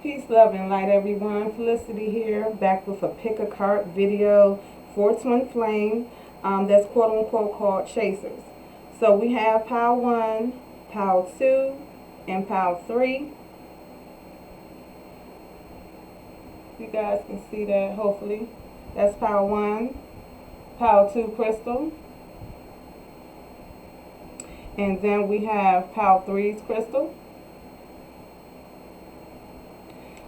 Peace, love, and light, everyone. Felicity here, back with a pick a card video for twin flame that's quote unquote called chasers. So we have pile 1, pile 2, and pile 3. You guys can see that, hopefully. That's pile 1, pile 2 crystal. And then we have pile 3's crystal.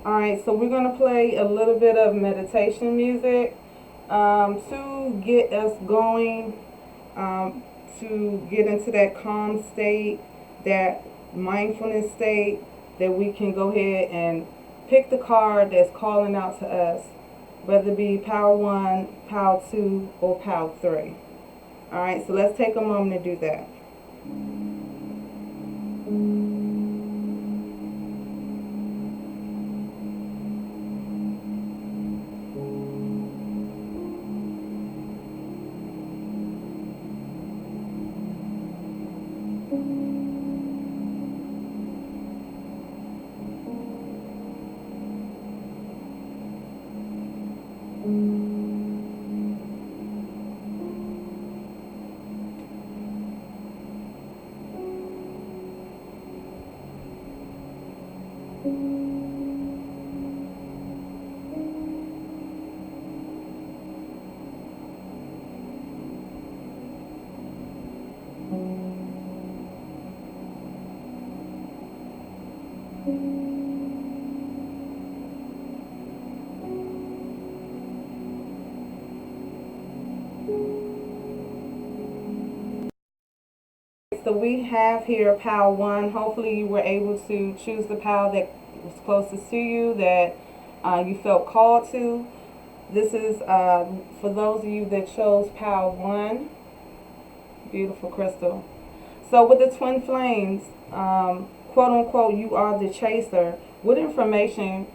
Alright, so we're going to play a little bit of meditation music to get us going, to get into that calm state, that mindfulness state, that we can go ahead and pick the card that's calling out to us, whether it be pile 1, pile 2, or pile 3. Alright, so let's take a moment to do that. So we have here pile 1. Hopefully you were able to choose the pile that was closest to you, that you felt called to. This is for those of you that chose pile 1. Beautiful crystal. So with the twin flames, quote unquote, you are the chaser. What information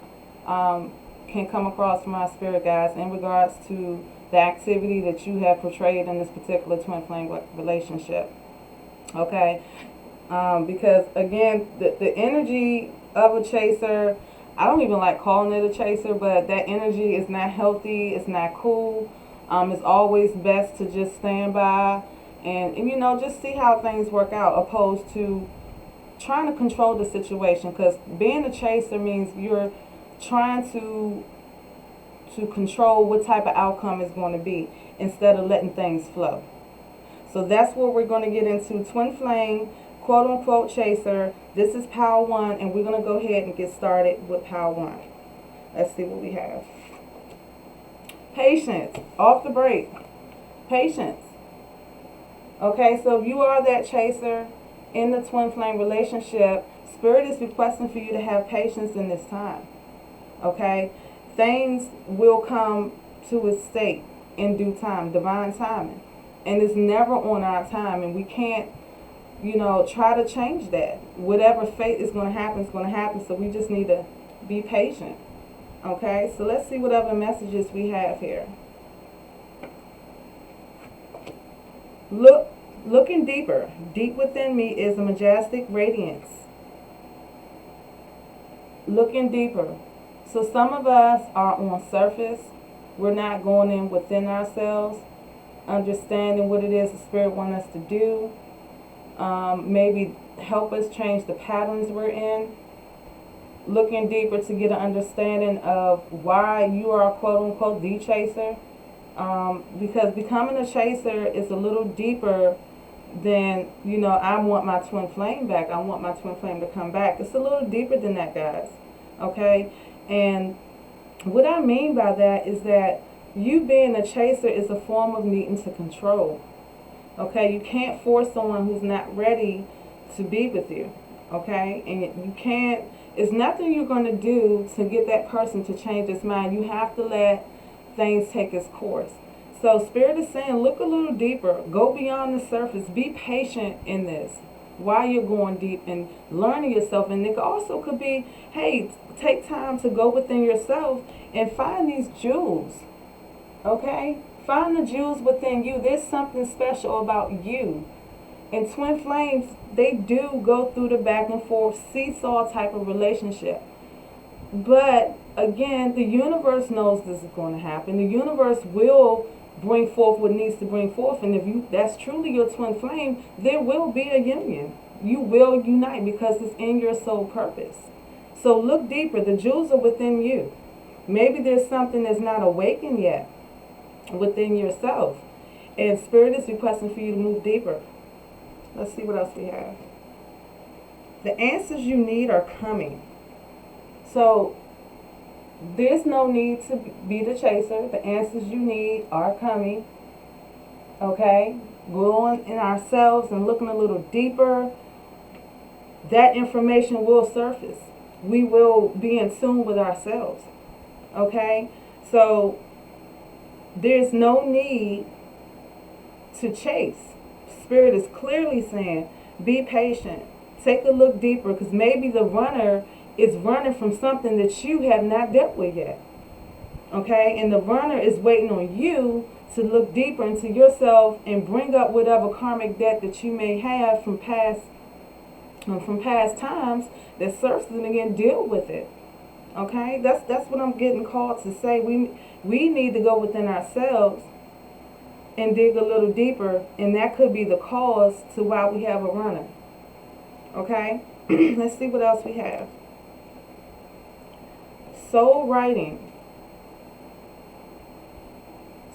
can come across from our spirit guides in regards to the activity that you have portrayed in this particular twin flame relationship? Okay, because again, the energy of a chaser, I don't even like calling it a chaser, but that energy is not healthy, it's not cool. It's always best to just stand by and you know, just see how things work out, opposed to trying to control the situation, because being a chaser means you're trying to control what type of outcome is going to be instead of letting things flow. So that's what we're going to get into. Twin flame, quote unquote chaser. This is pile 1, and we're going to go ahead and get started with pile 1. Let's see what we have. Patience, off the break. Patience. Okay, so if you are that chaser in the twin flame relationship, Spirit is requesting for you to have patience in this time. Okay, things will come to its state in due time, divine timing. And it's never on our time, and we can't, you know, try to change that. Whatever fate is going to happen is going to happen, so we just need to be patient. Okay, so let's see what other messages we have here. Looking deeper. Deep within me is a majestic radiance. Looking deeper. So some of us are on surface. We're not going in within ourselves, understanding what it is the Spirit wants us to do. Maybe help us change the patterns we're in. Looking deeper to get an understanding of why you are quote unquote the chaser. Because becoming a chaser is a little deeper than, you know, I want my twin flame back, I want my twin flame to come back. It's a little deeper than that, guys. Okay? And what I mean by that is that you being a chaser is a form of needing to control. Okay? You can't force someone who's not ready to be with you. Okay? And you can't, it's nothing you're going to do to get that person to change its mind. You have to let things take its course. So Spirit is saying, look a little deeper. Go beyond the surface. Be patient in this while you're going deep and learning yourself. And it also could be, hey, take time to go within yourself and find these jewels. Okay? Find the jewels within you. There's something special about you. And twin flames, they do go through the back and forth seesaw type of relationship. But again, the universe knows this is going to happen. The universe will bring forth what needs to bring forth, and if that's truly your twin flame, there will be a union. You will unite because it's in your soul purpose. So look deeper. The jewels are within you. Maybe there's something that's not awakened yet within yourself, and Spirit is requesting for you to move deeper. Let's see what else we have. The answers you need are coming. So there's no need to be the chaser. The answers you need are coming. Okay? Going in ourselves and looking a little deeper, that information will surface. We will be in tune with ourselves. Okay? So there's no need to chase. Spirit is clearly saying, be patient. Take a look deeper, because maybe the runner is running from something that you have not dealt with yet. Okay? And the runner is waiting on you to look deeper into yourself and bring up whatever karmic debt that you may have from past times that surfaces, and again, deal with it. Okay? That's what I'm getting called to say. We need to go within ourselves and dig a little deeper, and that could be the cause to why we have a runner. Okay? Let's see what else we have. Soul writing.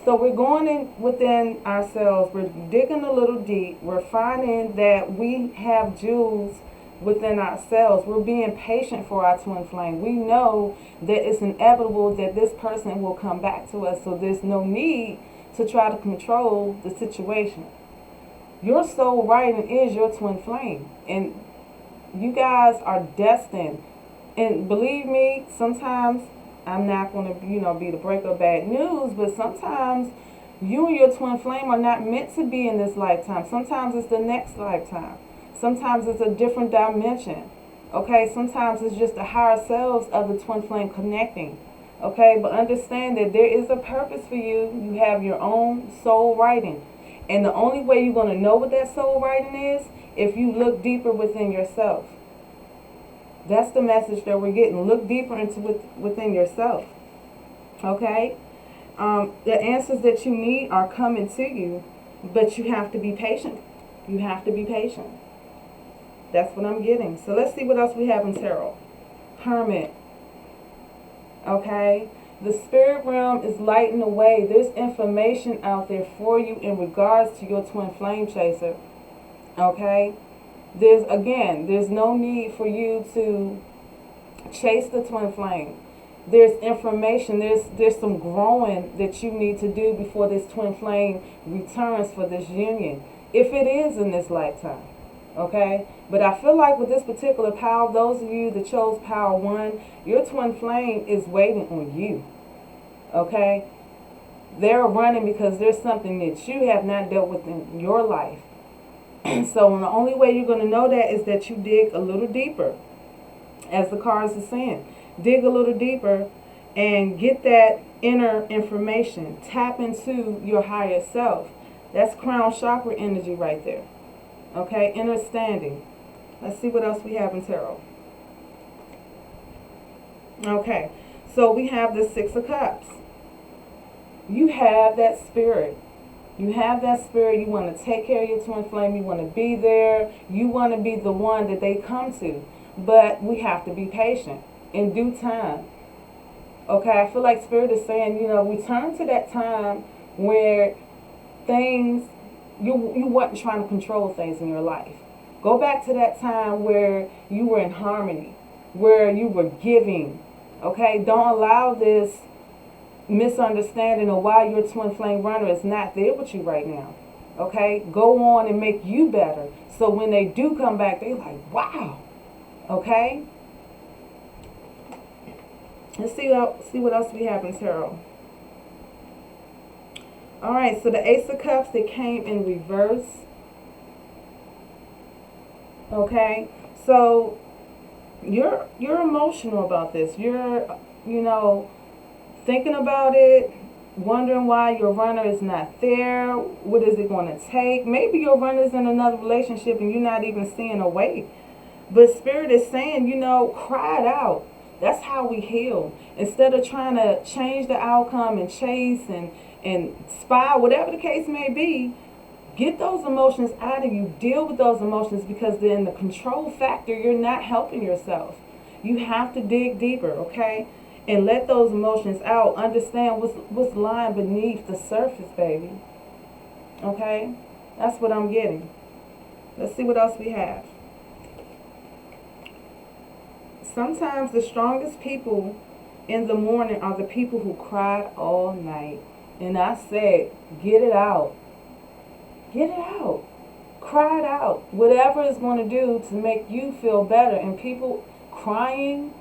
So we're going in within ourselves. We're digging a little deep. We're finding that we have jewels within ourselves. We're being patient for our twin flame. We know that it's inevitable that this person will come back to us, so there's no need to try to control the situation. Your soul writing is your twin flame, and you guys are destined. And believe me, sometimes I'm not going to, be the breaker of bad news, but sometimes you and your twin flame are not meant to be in this lifetime. Sometimes it's the next lifetime. Sometimes it's a different dimension. Okay, sometimes it's just the higher selves of the twin flame connecting. Okay, but understand that there is a purpose for you. You have your own soul writing. And the only way you're going to know what that soul writing is if you look deeper within yourself. That's the message that we're getting. Look deeper into within yourself. Okay? The answers that you need are coming to you, but you have to be patient. You have to be patient. That's what I'm getting. So let's see what else we have in tarot. Hermit. Okay? The spirit realm is lighting the way. There's information out there for you in regards to your twin flame chaser. Okay? There's no need for you to chase the twin flame. There's information, there's some growing that you need to do before this twin flame returns for this union, if it is in this lifetime. Okay? But I feel like with this particular pile, those of you that chose pile 1, your twin flame is waiting on you. Okay? They're running because there's something that you have not dealt with in your life. So the only way you're going to know that is that you dig a little deeper. As the cards are saying, dig a little deeper and get that inner information. Tap into your higher self. That's crown chakra energy right there. Okay, understanding. Let's see what else we have in tarot. Okay, so we have the 6 of Cups. You have that spirit. You have that spirit. You want to take care of your twin flame. You want to be there. You want to be the one that they come to. But we have to be patient in due time. Okay, I feel like Spirit is saying, return to that time where things, you weren't trying to control things in your life. Go back to that time where you were in harmony, where you were giving. Okay, don't allow this misunderstanding of why your twin flame runner is not there with you right now. Okay, go on and make you better. So when they do come back, they're like, wow. Okay? Let's see what else we have in tarot. Alright, so the Ace of Cups, they came in reverse. Okay? So you're emotional about this. You're, thinking about it, wondering why your runner is not there. What is it going to take? Maybe your runner's in another relationship and you're not even seeing a way. But Spirit is saying, cry it out. That's how we heal. Instead of trying to change the outcome and chase and spy, whatever the case may be, get those emotions out of you. Deal with those emotions, because then the control factor, you're not helping yourself. You have to dig deeper, okay? And let those emotions out. Understand what's lying beneath the surface, baby. Okay? That's what I'm getting. Let's see what else we have. Sometimes the strongest people in the morning are the people who cried all night. And I said, get it out. Get it out. Cry it out. Whatever it's going to do to make you feel better. And people, crying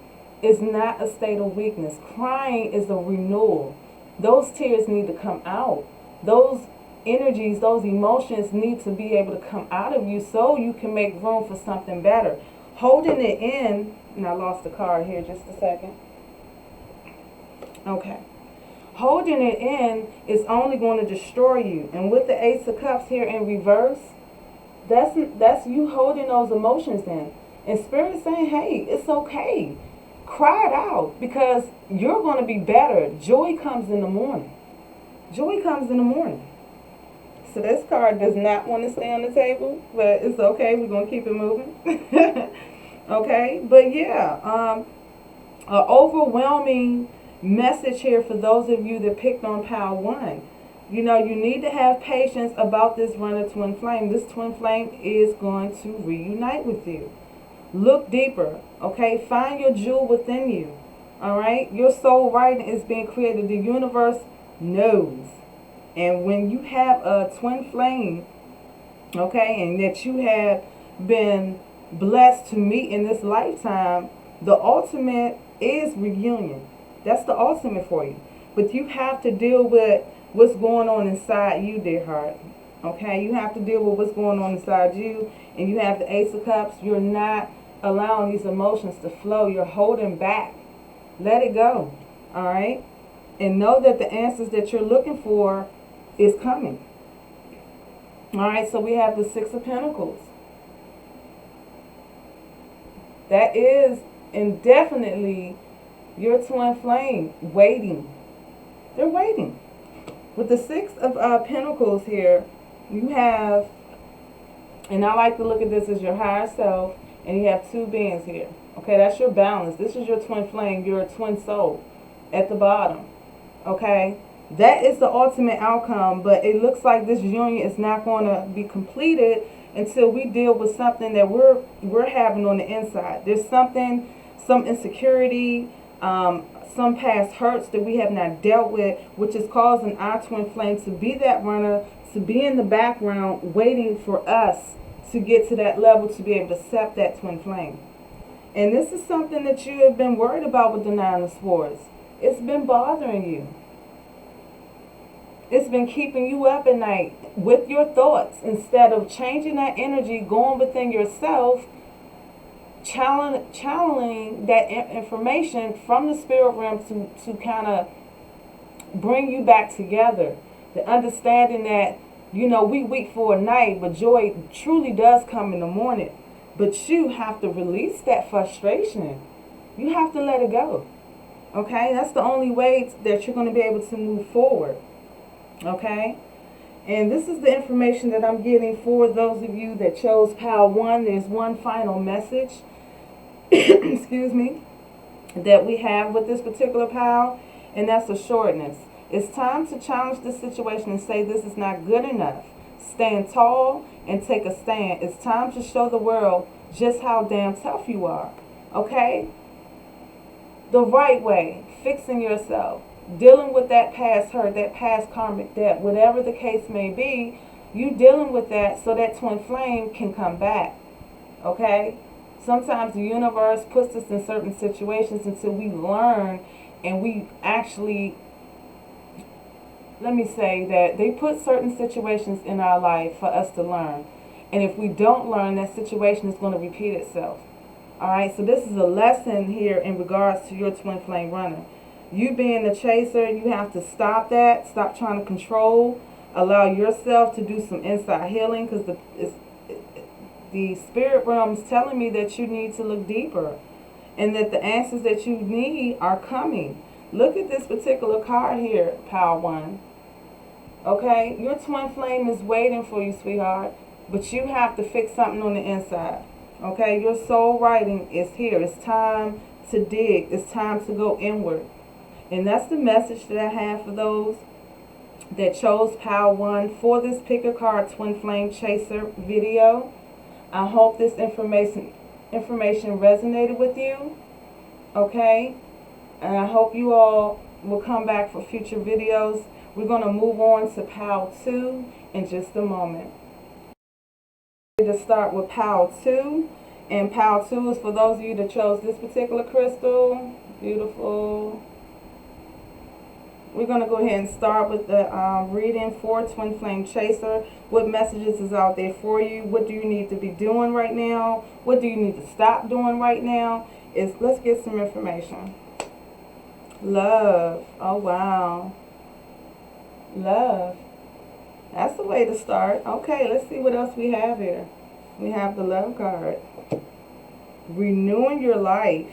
is not a state of weakness. Crying is a renewal. Those tears need to come out. Those energies, those emotions need to be able to come out of you so you can make room for something better. Holding it in, and I lost the card here, just a second. Okay. Holding it in is only going to destroy you. And with the Ace of Cups here in reverse, that's you holding those emotions in. And Spirit saying, hey, it's okay. Cry it out, because you're going to be better. Joy comes in the morning. Joy comes in the morning. So this card does not want to stay on the table, but it's okay. We're going to keep it moving. Okay? But yeah, an overwhelming message here for those of you that picked on pile 1. You know, you need to have patience about this runner twin flame. This twin flame is going to reunite with you. Look deeper, okay? Find your jewel within you, all right? Your soul writing is being created. The universe knows. And when you have a twin flame, okay, and that you have been blessed to meet in this lifetime, the ultimate is reunion. That's the ultimate for you. But you have to deal with what's going on inside you, dear heart. Okay? You have to deal with what's going on inside you. And you have the Ace of Cups. You're not allowing these emotions to flow. You're holding back. Let it go. All right? And know that the answers that you're looking for is coming. All right? So we have the Six of Pentacles. That is indefinitely your twin flame waiting. They're waiting. With the Six of Pentacles here, you have, and I like to look at this as your higher self, and you have two beings here. Okay, that's your balance. This is your twin flame, your twin soul at the bottom. Okay, that is the ultimate outcome, but it looks like this union is not going to be completed until we deal with something that we're having on the inside. There's something, some insecurity, some past hurts that we have not dealt with, which is causing our twin flame to be that runner, to be in the background waiting for us to get to that level to be able to accept that twin flame. And this is something that you have been worried about with the Nine of Swords. It's been bothering you. It's been keeping you up at night with your thoughts. Instead of changing that energy, going within yourself, channeling that information from the spirit realm to kind of bring you back together. The understanding that, you know, we weep for a night, but joy truly does come in the morning. But you have to release that frustration. You have to let it go. Okay? That's the only way that you're going to be able to move forward. Okay? And this is the information that I'm getting for those of you that chose pile 1. There's one final message, excuse me, that we have with this particular pile, and that's assuredness. It's time to challenge this situation and say this is not good enough. Stand tall and take a stand. It's time to show the world just how damn tough you are. Okay? The right way, fixing yourself, dealing with that past hurt, that past karmic debt, whatever the case may be, you dealing with that so that twin flame can come back. Okay? Sometimes the universe puts us in certain situations until we learn, and we actually, let me say that they put certain situations in our life for us to learn. And if we don't learn, that situation is going to repeat itself. Alright, so this is a lesson here in regards to your twin flame runner. You being the chaser, you have to stop that. Stop trying to control. Allow yourself to do some inside healing, because the spirit realm is telling me that you need to look deeper. and that the answers that you need are coming. Look at this particular card here, Power One. Okay, your twin flame is waiting for you, sweetheart, but you have to fix something on the inside. Okay, your soul writing is here. It's time to dig. It's time to go inward. And that's the message that I have for those that chose Power One for this Pick a Card Twin Flame Chaser video. I hope this information resonated with you. Okay, and I hope you all will come back for future videos. We're going to move on to Power 2 in just a moment. To start with Power 2, and Power 2 is for those of you that chose this particular crystal. Beautiful. We're going to go ahead and start with the reading for Twin Flame Chaser. What messages is out there for you? What do you need to be doing right now? What do you need to stop doing right now? Let's get some information. Love. Oh, wow. Love. That's the way to start. Okay, let's see what else we have here. We have the Love card. Renewing your life.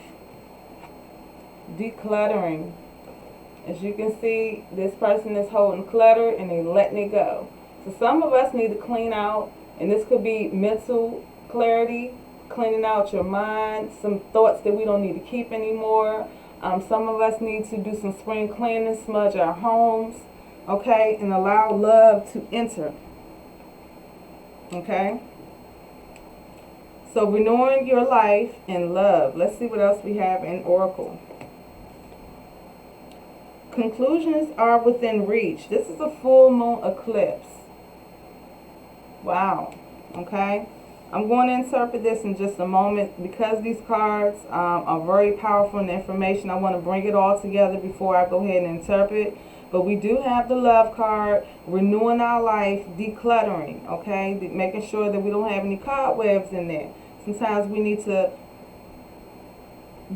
Decluttering. As you can see, this person is holding clutter and they're letting it go. So some of us need to clean out, and this could be mental clarity, cleaning out your mind, some thoughts that we don't need to keep anymore. Some of us need to do some spring cleaning, smudge our homes, okay, and allow love to enter. Okay? So renewing your life and love. Let's see what else we have in Oracle. Conclusions are within reach. This is a full moon eclipse. Wow. Okay? I'm going to interpret this in just a moment. Because these cards are very powerful in the information, I want to bring it all together before I go ahead and interpret. But we do have the Love card, renewing our life, decluttering, okay? Making sure that we don't have any cobwebs in there. Sometimes we need to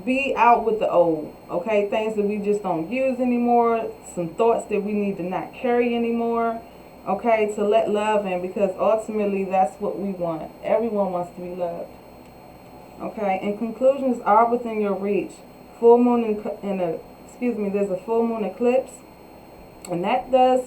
be out with the old, okay? Things that we just don't use anymore, some thoughts that we need to not carry anymore, okay? To let love in, because ultimately that's what we want. Everyone wants to be loved, okay? And conclusions are within your reach. Full moon there's a full moon eclipse, and that does,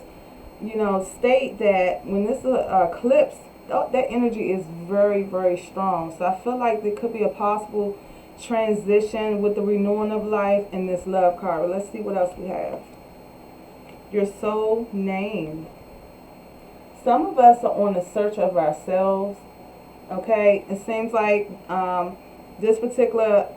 state that when this eclipse, that energy is very, very strong. So I feel like there could be a possible transition with the renewing of life in this Love card. But let's see what else we have. Your soul name. Some of us are on the search of ourselves. Okay, it seems like this particular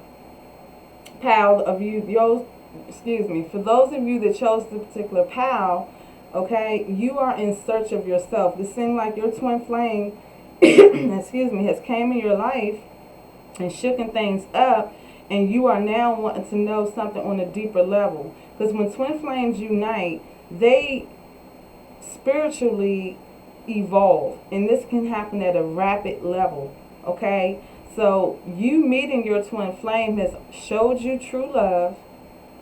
pile of you, for those of you that chose this particular pile, okay, you are in search of yourself. It seems like your twin flame, has came in your life and shooken things up, and you are now wanting to know something on a deeper level. Because when twin flames unite, they spiritually evolve, and this can happen at a rapid level, okay? So you meeting your twin flame has showed you true love,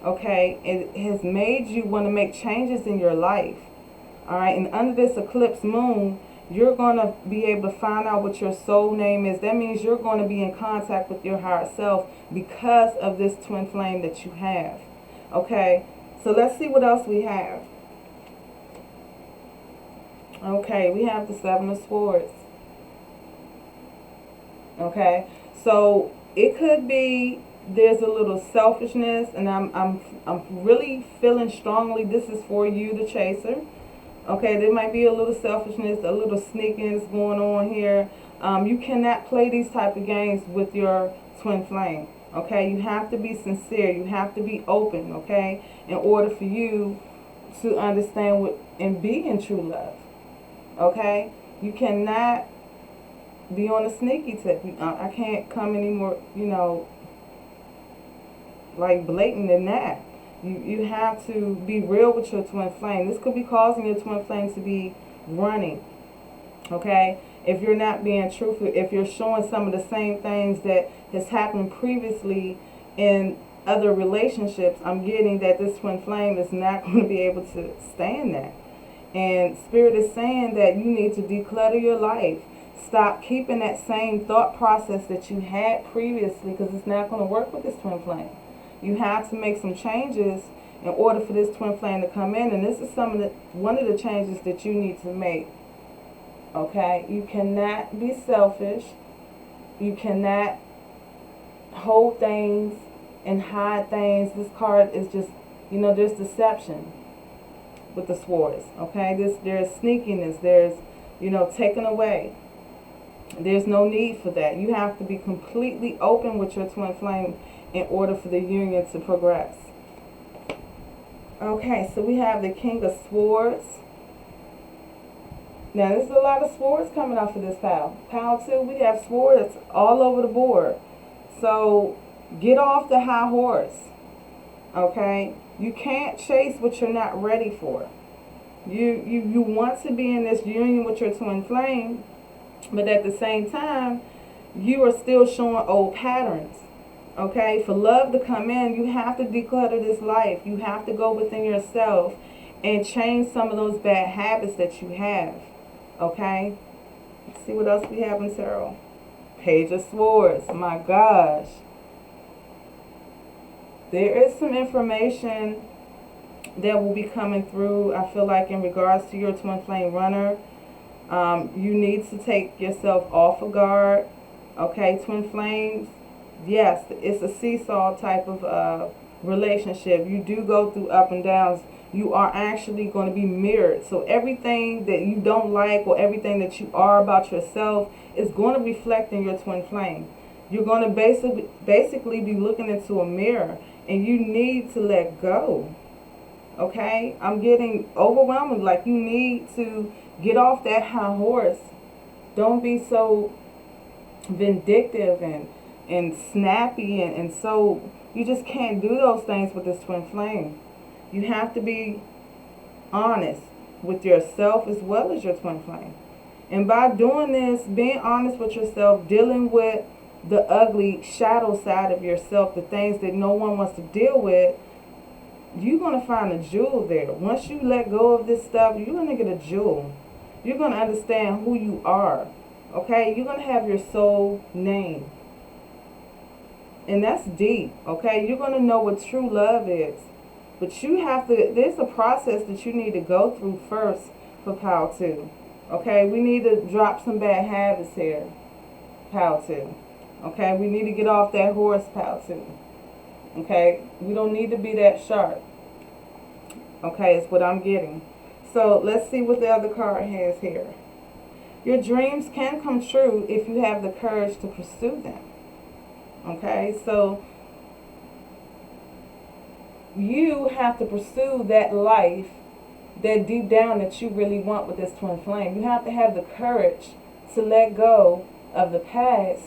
okay? It has made you want to make changes in your life, all right? And under this eclipse moon, you're going to be able to find out what your soul name is. That means you're going to be in contact with your higher self because of this twin flame that you have. Okay, so let's see what else we have. Okay, we have the Seven of Swords. Okay, so it could be there's a little selfishness, and I'm really feeling strongly this is for you, the chaser. Okay, there might be a little selfishness, a little sneakiness going on here. You cannot play these type of games with your twin flame. Okay, you have to be sincere. You have to be open, okay, in order for you to understand and be in true love. Okay, you cannot be on a sneaky tip. I can't come any more, like blatant than that. You have to be real with your twin flame. This could be causing your twin flame to be running, okay? If you're not being truthful, if you're showing some of the same things that has happened previously in other relationships, I'm getting that this twin flame is not going to be able to stand that. And Spirit is saying that you need to declutter your life. Stop keeping that same thought process that you had previously, because it's not going to work with this twin flame. You have to make some changes in order for this twin flame to come in, and this is one of the changes that you need to make. Okay? You cannot be selfish. You cannot hold things and hide things. This card is just, there's deception with the swords. Okay? There's sneakiness. There's, taken away. There's no need for that. You have to be completely open with your twin flame in order for the union to progress. Okay, so we have the King of Swords. Now, there's a lot of swords coming off of this pile. Pile 2, we have swords all over the board. So, get off the high horse. Okay? You can't chase what you're not ready for. You want to be in this union with your twin flame, but at the same time, you are still showing old patterns. Okay? For love to come in, you have to declutter this life. You have to go within yourself and change some of those bad habits that you have. Okay? Let's see what else we have in tarot. Page of Swords. My gosh. There is some information that will be coming through, I feel like, in regards to your twin flame runner. You need to take yourself off of guard. Okay, twin flames, yes, it's a seesaw type of relationship. You do go through up and downs. You are actually going to be mirrored. So everything that you don't like or everything that you are about yourself is going to reflect in your twin flame. You're going to basically be looking into a mirror, and you need to let go. Okay? I'm getting overwhelmed. Like, you need to get off that high horse. Don't be so vindictive and snappy and so you just can't do those things with this twin flame. You have to be honest with yourself as well as your twin flame. And by doing this, being honest with yourself, dealing with the ugly shadow side of yourself, the things that no one wants to deal with, you're going to find a jewel there. Once you let go of this stuff, you're going to get a jewel. You're going to understand who you are. Okay? You're going to have your soul name. And that's deep. Okay? You're going to know what true love is. But you have to, there's a process that you need to go through first for pile 2. Okay? We need to drop some bad habits here. Pile 2. Okay? We need to get off that horse, pile 2. Okay? We don't need to be that sharp. Okay? It's what I'm getting. So let's see what the other card has here. Your dreams can come true if you have the courage to pursue them. Okay? So you have to pursue that life, that deep down that you really want with this twin flame. You have to have the courage to let go of the past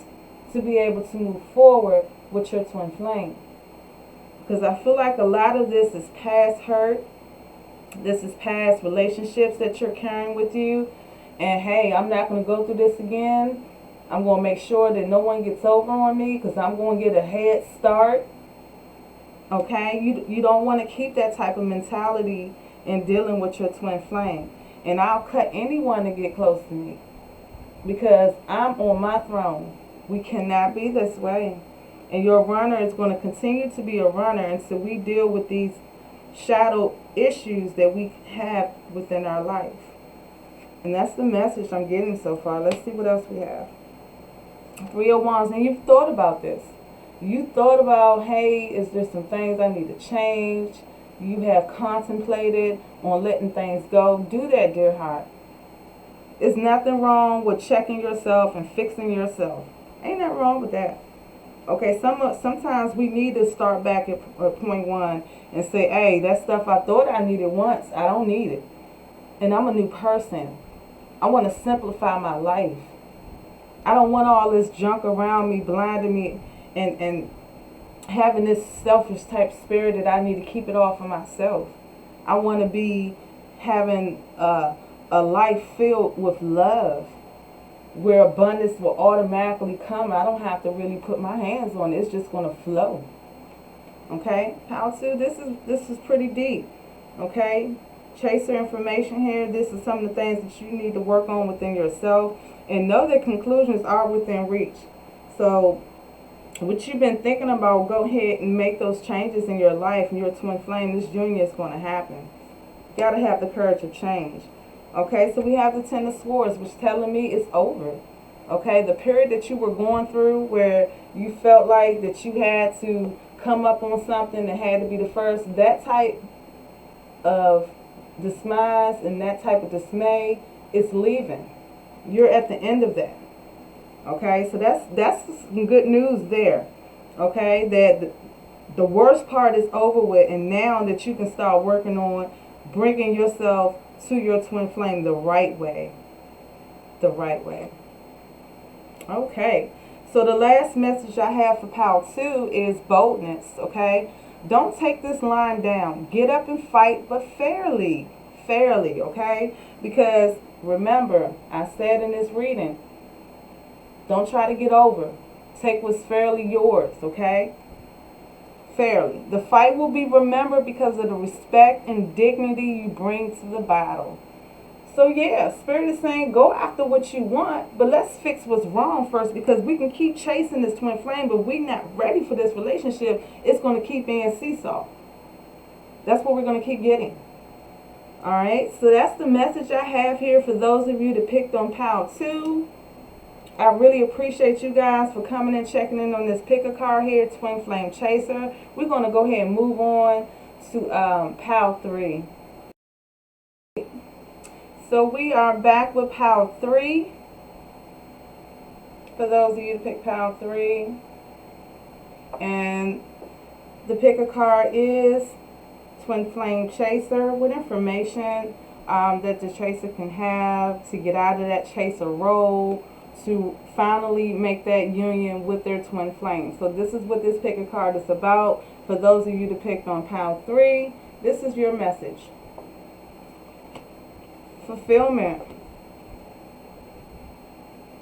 to be able to move forward with your twin flame. Because I feel like a lot of this is past hurt. This is past relationships that you're carrying with you. And hey, I'm not going to go through this again. I'm going to make sure that no one gets over on me because I'm going to get a head start. Okay? You don't want to keep that type of mentality in dealing with your twin flame. And I'll cut anyone to get close to me because I'm on my throne. We cannot be this way. And your runner is going to continue to be a runner until we deal with these shadow issues that we have within our life. And that's the message I'm getting so far. Let's see what else we have. 3 of Wands. And you've thought about this. You thought about, hey, is there some things I need to change? You have contemplated on letting things go. Do that, dear heart. There's nothing wrong with checking yourself and fixing yourself. Ain't nothing wrong with that. Okay, sometimes we need to start back at point 1 and say, hey, that stuff I thought I needed once, I don't need it. And I'm a new person. I want to simplify my life. I don't want all this junk around me, blinding me, and having this selfish type spirit that I need to keep it all for myself. I want to be having a life filled with love, where abundance will automatically come. I don't have to really put my hands on it. It's just going to flow. Okay? How to? This is pretty deep. Okay? Chaser information here. This is some of the things that you need to work on within yourself. and know that conclusions are within reach. So what you've been thinking about, go ahead and make those changes in your life, and your twin flame, this union is going to happen. You got to have the courage of change. Okay, so we have the Ten of Swords, which is telling me it's over. Okay, the period that you were going through where you felt like that you had to come up on something that had to be the first, that type of demise and that type of dismay is leaving. You're at the end of that. Okay, so that's some good news there. Okay, that the worst part is over with, and now that you can start working on bringing yourself to your twin flame the right way. The right way. Okay, so the last message I have for Pile 2 is boldness. Okay, don't take this line down. Get up and fight, but fairly. Fairly, okay? Because remember, I said in this reading, don't try to get over. Take what's fairly yours, okay? Fairly. The fight will be remembered because of the respect and dignity you bring to the battle. So yeah, Spirit is saying go after what you want, but let's fix what's wrong first, because we can keep chasing this twin flame, but we're not ready for this relationship. It's going to keep being seesaw. That's what we're going to keep getting. Alright, so that's the message I have here for those of you that picked on Pile 2. I really appreciate you guys for coming and checking in on this pick a card here, Twin Flame Chaser. We're going to go ahead and move on to Pile 3. So we are back with Pile 3. For those of you that picked Pile 3. And the pick a card is Twin Flame Chaser, with information that the chaser can have to get out of that chaser role, to finally make that union with their twin flame. So this is what this pick a card is about. For those of you that picked on Pile 3, this is your message. Fulfillment.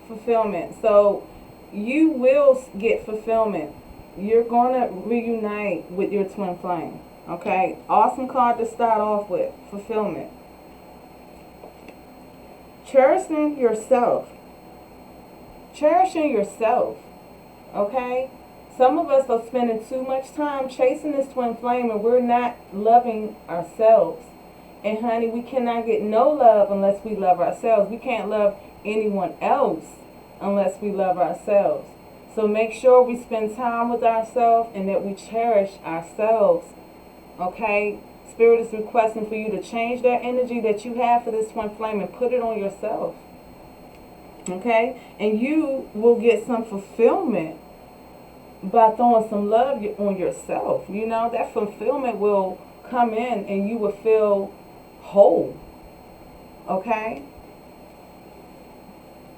Fulfillment. So you will get fulfillment. You're going to reunite with your twin flame. Okay, awesome card to start off with. Fulfillment. Cherishing yourself. Cherishing yourself. Okay, some of us are spending too much time chasing this twin flame, and we're not loving ourselves. And honey, we cannot get no love unless we love ourselves. We can't love anyone else unless we love ourselves. So make sure we spend time with ourselves and that we cherish ourselves. Okay, Spirit is requesting for you to change that energy that you have for this twin flame and put it on yourself. Okay, and you will get some fulfillment by throwing some love on yourself. You know, that fulfillment will come in and you will feel whole. Okay,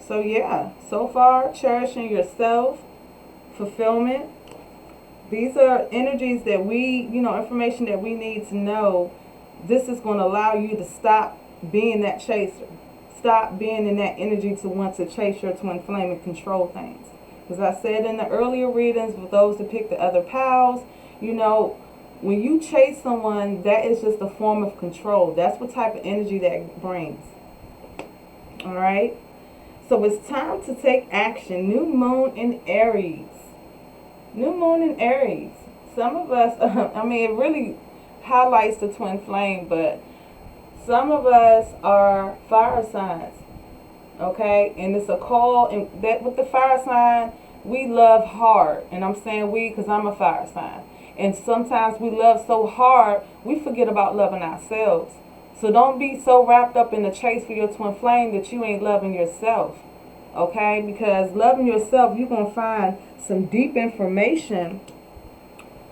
so yeah, so far, cherishing yourself, fulfillment. These are energies that we, information that we need to know. This is going to allow you to stop being that chaser. Stop being in that energy to want to chase your twin flame and control things. As I said in the earlier readings, with those that pick the other piles, when you chase someone, that is just a form of control. That's what type of energy that brings. Alright? So it's time to take action. New moon in Aries. New moon in Aries. Some of us, it really highlights the twin flame, but some of us are fire signs. Okay? And it's a call, and that with the fire sign, we love hard. And I'm saying we because I'm a fire sign. And sometimes we love so hard, we forget about loving ourselves. So don't be so wrapped up in the chase for your twin flame that you ain't loving yourself. Okay? Because loving yourself, you're going to find some deep information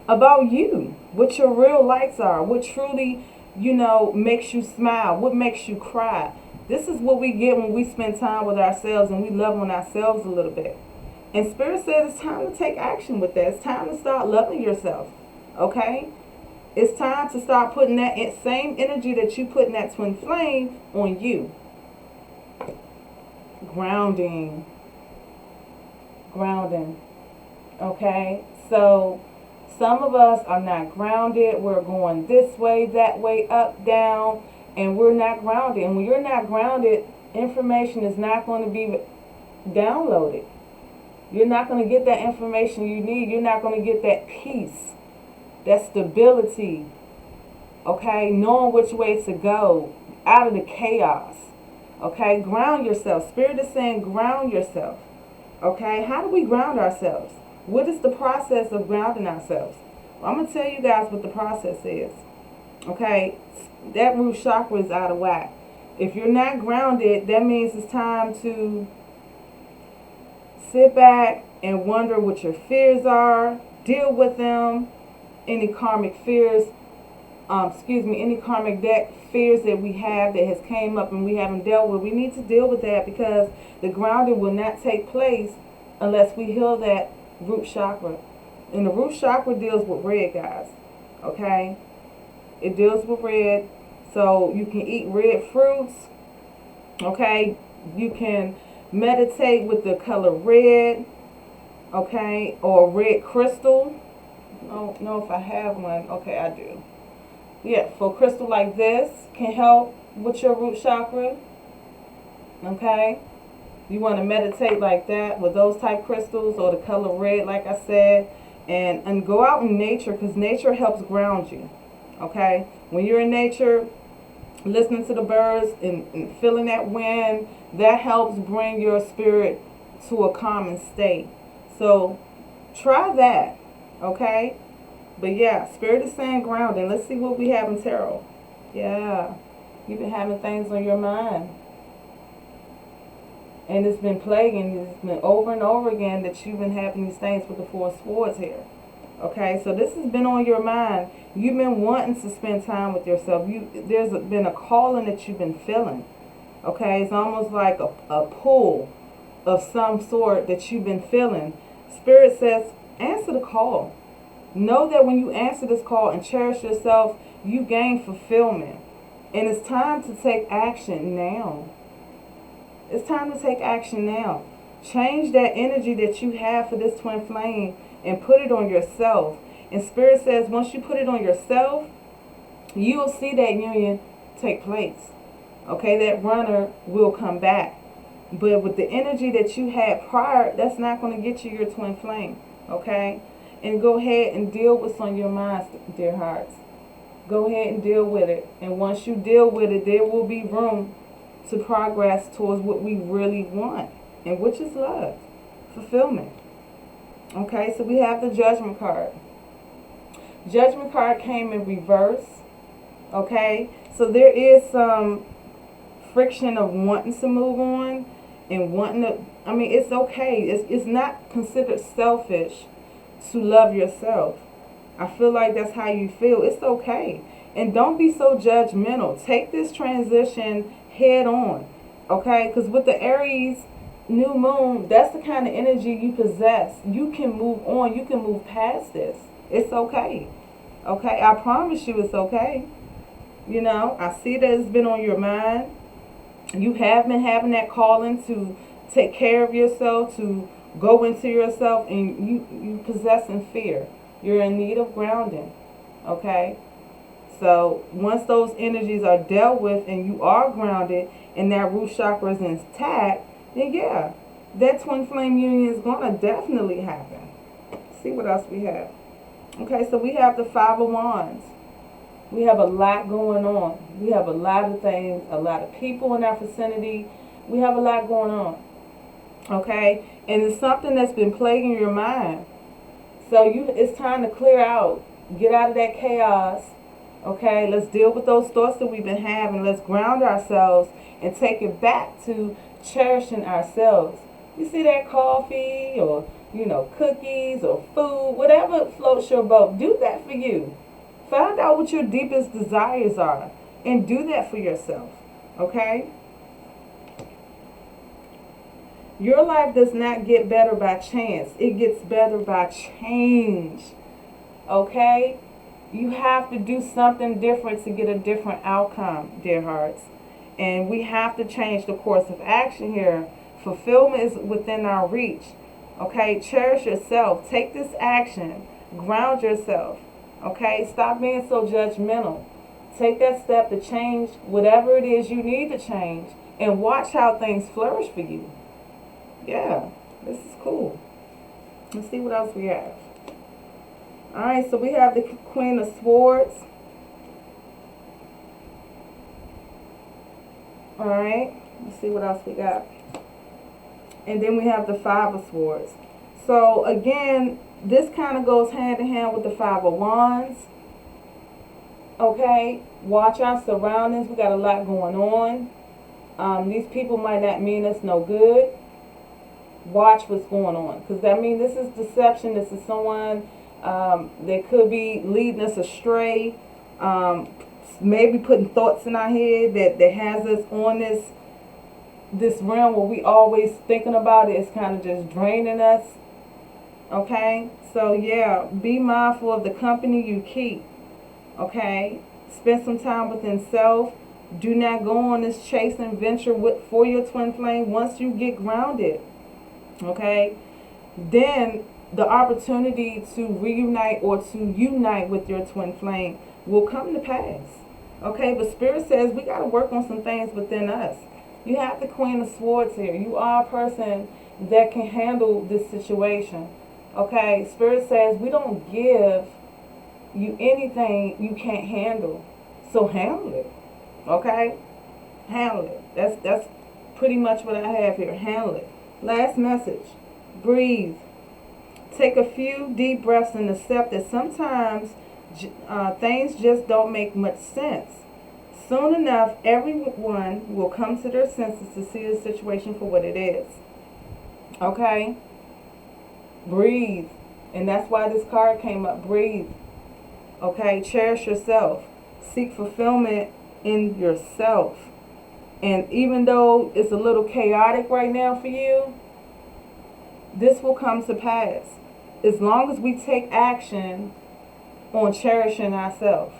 about you. What your real likes are. What truly, makes you smile. What makes you cry. This is what we get when we spend time with ourselves and we love on ourselves a little bit. And Spirit said it's time to take action with that. It's time to start loving yourself. Okay? It's time to start putting that same energy that you put in that twin flame on you. Grounding. Okay? So some of us are not grounded. We're going this way, that way, up, down, and we're not grounded. And when you're not grounded, information is not going to be downloaded. You're not going to get that information you need. You're not going to get that peace, that stability, okay, knowing which way to go out of the chaos. Okay, ground yourself. Spirit is saying ground yourself. Okay, how do we ground ourselves? What is the process of grounding ourselves? Well, I'm going to tell you guys what the process is. Okay, that root chakra is out of whack. If you're not grounded, that means it's time to sit back and wonder what your fears are, deal with them, any karmic fears, any karmic deck fears that we have that has came up and we haven't dealt with. We need to deal with that because the grounding will not take place unless we heal that root chakra. And the root chakra deals with red, guys. Okay? It deals with red. So you can eat red fruits. Okay? You can meditate with the color red. Okay? Or red crystal. I don't know if I have one. Okay, I do. Yeah, for crystal like this can help with your root chakra. Okay? You want to meditate like that with those type crystals or the color red, like I said. And go out in nature because nature helps ground you. Okay? When you're in nature, listening to the birds and feeling that wind, that helps bring your spirit to a calming state. So try that. Okay? But yeah, Spirit is saying grounding. Let's see what we have in tarot. Yeah. You've been having things on your mind. And it's been plaguing. It's been over and over again that you've been having these things with the Four of Swords here. Okay, so this has been on your mind. You've been wanting to spend time with yourself. There's been a calling that you've been feeling. Okay, it's almost like a pull of some sort that you've been feeling. Spirit says, answer the call. Know that when you answer this call and cherish yourself, you gain fulfillment. And it's time to take action now. It's time to take action now. Change that energy that you have for this twin flame and put it on yourself. And Spirit says once you put it on yourself, you'll see that union take place. Okay, that runner will come back. But with the energy that you had prior, that's not going to get you your twin flame. Okay? And go ahead and deal with what's on your minds, dear hearts. Go ahead and deal with it. And once you deal with it, there will be room to progress towards what we really want. And which is love. Fulfillment. Okay, so we have the Judgment card. Judgment card came in reverse. Okay, so there is some friction of wanting to move on and wanting to, I mean, it's okay. It's not considered selfish to love yourself. I feel like that's how you feel. It's okay. And don't be so judgmental. Take this transition head on. Okay? Because with the Aries new moon, that's the kind of energy you possess. You can move on. You can move past this. It's okay. Okay? I promise you it's okay. You know, I see that it's been on your mind. You have been having that calling to take care of yourself, to go into yourself, and you possess in fear. You're in need of grounding. Okay? So once those energies are dealt with and you are grounded and that root chakra is intact, then yeah, that twin flame union is going to definitely happen. Let's see what else we have. Okay, so we have the Five of Wands. We have a lot going on. We have a lot of things, a lot of people in our vicinity. We have a lot going on. Okay? And it's something that's been plaguing your mind. So it's time to clear out. Get out of that chaos. Okay? Let's deal with those thoughts that we've been having. Let's ground ourselves and take it back to cherishing ourselves. You see that coffee or, cookies or food, whatever floats your boat, do that for you. Find out what your deepest desires are and do that for yourself. Okay? Your life does not get better by chance. It gets better by change. Okay? You have to do something different to get a different outcome, dear hearts. And we have to change the course of action here. Fulfillment is within our reach. Okay? Cherish yourself. Take this action. Ground yourself. Okay? Stop being so judgmental. Take that step to change whatever it is you need to change and watch how things flourish for you. Yeah, this is cool. Let's see what else we have. Alright, so we have the Queen of Swords. Alright, let's see what else we got. And then we have the Five of Swords. So again, this kind of goes hand in hand with the Five of Wands. Okay, watch our surroundings. We got a lot going on. These people might not mean us no good. Watch what's going on, because that means this is deception. This is someone that could be leading us astray, maybe putting thoughts in our head that has us on this realm where we always thinking about it. It's kind of just draining us. Okay, so yeah, be mindful of the company you keep. Okay, spend some time within self. Do not go on this chase and venture for your twin flame once you get grounded. Okay, then the opportunity to reunite or to unite with your twin flame will come to pass. Okay, but Spirit says we got to work on some things within us. You have the Queen of Swords here. You are a person that can handle this situation. Okay, Spirit says we don't give you anything you can't handle. So handle it. Okay? Handle it. That's pretty much what I have here. Handle it. Last message. Breathe. Take a few deep breaths and accept that sometimes things just don't make much sense. Soon enough, everyone will come to their senses to see the situation for what it is. Okay? Breathe. And that's why this card came up. Breathe. Okay? Cherish yourself. Seek fulfillment in yourself. And even though it's a little chaotic right now for you, this will come to pass. As long as we take action on cherishing ourselves.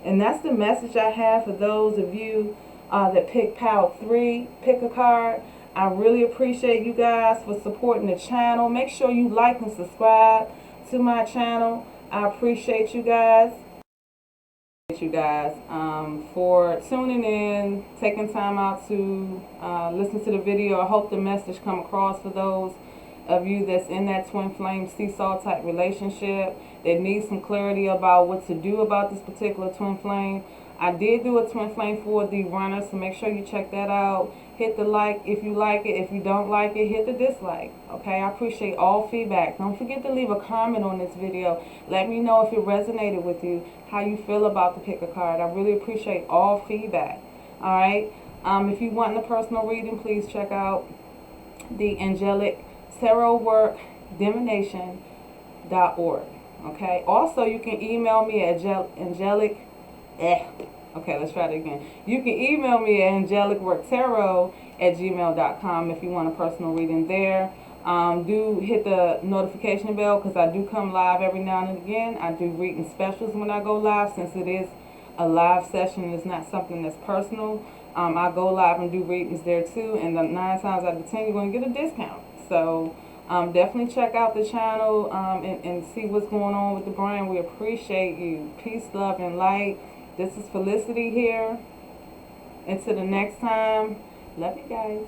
And that's the message I have for those of you that pick Pile 3, pick a card. I really appreciate you guys for supporting the channel. Make sure you like and subscribe to my channel. I appreciate you guys. For tuning in, taking time out to listen to the video. I hope the message come across for those of you that's in that twin flame seesaw type relationship that needs some clarity about what to do about this particular twin flame. I did do a twin flame for the runner, so make sure you check that out. Hit the like if you like it. If you don't like it, hit the dislike. Okay, I appreciate all feedback. Don't forget to leave a comment on this video. Let me know if it resonated with you, how you feel about the pick a card. I really appreciate all feedback. Alright, if you want a personal reading, please check out the AngelicTarotWork divination.org. Okay, also you can email me at okay, let's try it again. You can email me at AngelicWorkTarot@gmail.com if you want a personal reading there. Do hit the notification bell, because I do come live every now and again. I do reading specials when I go live, since it is a live session. It's not something that's personal. I go live and do readings there too, and 9 times out of 10 you're going to get a discount. So definitely check out the channel and see what's going on with the brand. We appreciate you. Peace, love, and light. This is Felicity here. Until the next time, love you guys.